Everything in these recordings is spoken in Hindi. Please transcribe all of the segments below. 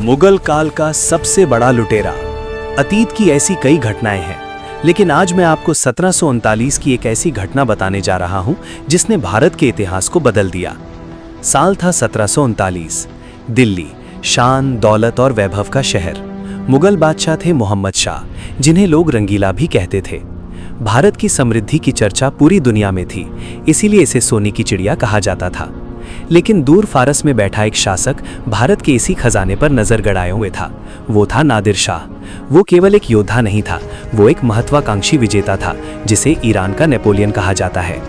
मुगल काल का सबसे बड़ा लुटेरा। अतीत की ऐसी कई घटनाएं हैं, लेकिन आज मैं आपको 1739 की एक ऐसी घटना बताने जा रहा हूं जिसने भारत के इतिहास को बदल दिया। साल था 1739। दिल्ली शान, दौलत और वैभव का शहर। मुगल बादशाह थे मोहम्मद शाह, जिन्हें लोग रंगीला भी कहते थे। भारत की समृद्धि की चर्चा पूरी दुनिया में थी, इसीलिए इसे सोने की चिड़िया कहा जाता था। लेकिन दूर फारस में बैठा एक शासक भारत के इसी खजाने पर नजर गड़ाए हुए था। वो था नादिर शाह। वो केवल एक योद्धा नहीं था, वो एक महत्वाकांक्षी विजेता था, जिसे ईरान का नेपोलियन कहा जाता है।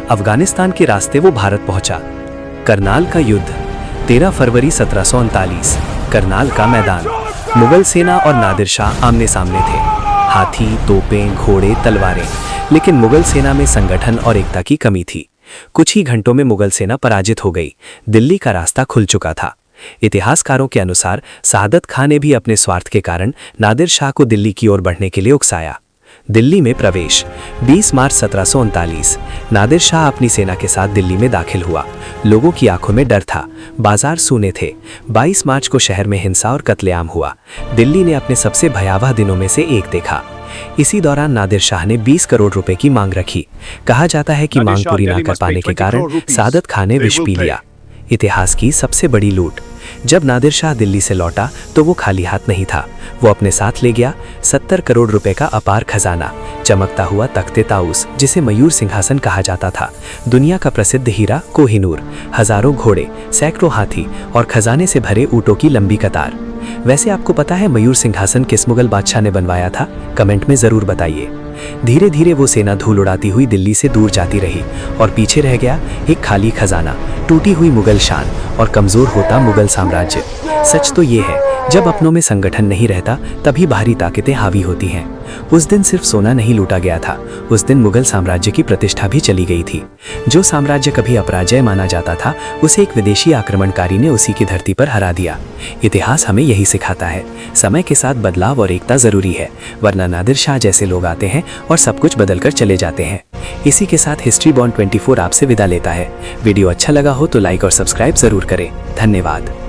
अफगानिस्तान के रास्ते वो भारत पहुंचा। करनाल का युद्ध 13 फरवरी 1739। करनाल का मैदान। मुगल सेना और नादिर शाह आमने सामने थे। हाथी, तोपें, घोड़े, तलवारें। लेकिन मुगल सेना में संगठन और एकता की कमी थी। कुछ ही घंटों में मुगल सेना पराजित हो गई। दिल्ली का रास्ता खुल चुका था। इतिहासकारों के अनुसार सादत खां ने भी अपने स्वार्थ के कारण नादिर शाह को दिल्ली की ओर बढ़ने के लिए उकसाया। दिल्ली में प्रवेश 20 मार्च 1739। नादिर शाह अपनी सेना के साथ दिल्ली में दाखिल हुआ। लोगों की आंखों में डर था, बाजार सूने थे। 22 मार्च को शहर में हिंसा और कत्लेआम हुआ। दिल्ली ने अपने सबसे भयावह दिनों में से एक देखा। इसी दौरान नादिर शाह ने 20 करोड़ रुपए की मांग रखी। कहा जाता है कि मांग पूरी न कर पाने के कारण सादत खां ने विष पी लिया। इतिहास की सबसे बड़ी लूट। जब नादिर शाह दिल्ली से लौटा तो वो खाली हाथ नहीं था। वो अपने साथ ले गया 70 करोड़ रुपए का अपार खजाना, चमकता हुआ तख्ते ताउस, जिसे मयूर सिंहासन कहा जाता था, दुनिया का प्रसिद्ध हीरा कोहिनूर, हजारों घोड़े, सैकड़ों हाथी और खजाने से भरे ऊंटों की लंबी कतार। वैसे आपको पता है मयूर सिंहासन किस मुगल बादशाह ने बनवाया था? कमेंट में जरूर बताइए। धीरे धीरे वो सेना धूल उड़ाती हुई दिल्ली से दूर जाती रही और पीछे रह गया एक खाली खजाना, टूटी हुई मुगल शान और कमजोर होता मुगल साम्राज्य। सच तो ये है, जब अपनों में संगठन नहीं रहता तभी बाहरी ताकतें हावी होती हैं। उस दिन सिर्फ सोना नहीं लूटा गया था, उस दिन मुगल साम्राज्य की प्रतिष्ठा भी चली गई थी। जो साम्राज्य कभी अपराजय माना जाता था, उसे एक विदेशी आक्रमणकारी ने उसी की धरती पर हरा दिया। इतिहास हमें यही सिखाता है, समय के साथ बदलाव और एकता जरूरी है, वरना नादिर शाह जैसे लोग आते हैं और सब कुछ बदलकर चले जाते हैं। इसी के साथ हिस्ट्री बॉन्ड 24 आपसे विदा लेता है। वीडियो अच्छा लगा हो तो लाइक और सब्सक्राइब जरूर करें। धन्यवाद।